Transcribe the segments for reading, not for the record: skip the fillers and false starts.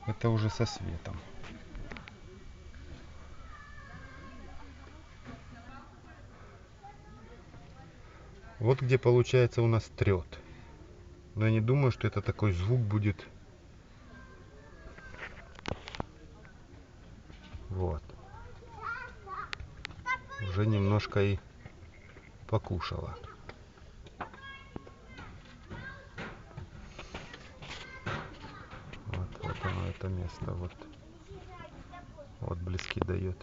Это уже со светом. Вот где получается у нас трет. Но я не думаю, что это такой звук будет. Вот. Уже немножко и покушала. Вот оно, это место. Вот отблески дает.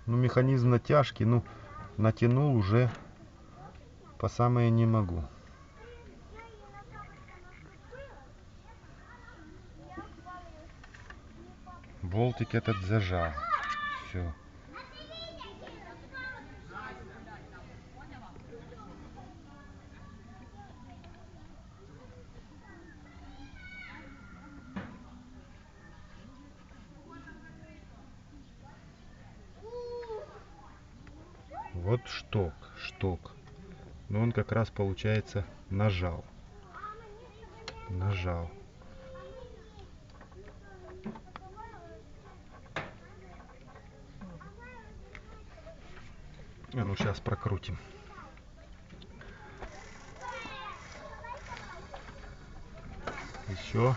Ну, механизм натяжки, ну, натянул уже по самое не могу. Болтик этот зажал. Все. Вот шток. Но он как раз получается нажал. Нажал. А ну сейчас прокрутим. Еще.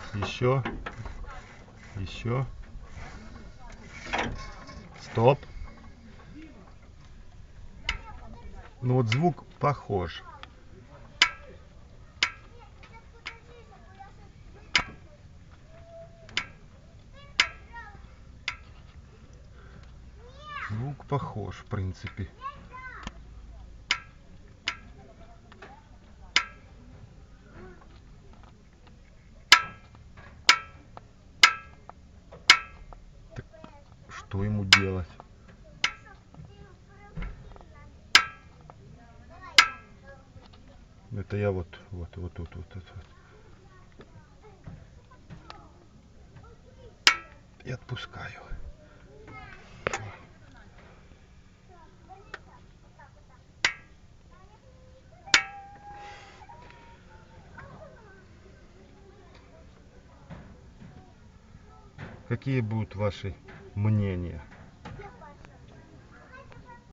Стоп. Ну вот звук похож. Звук похож, в принципе. Так что ему делать? Это я вот тут. И отпускаю. Какие будут ваши мнения?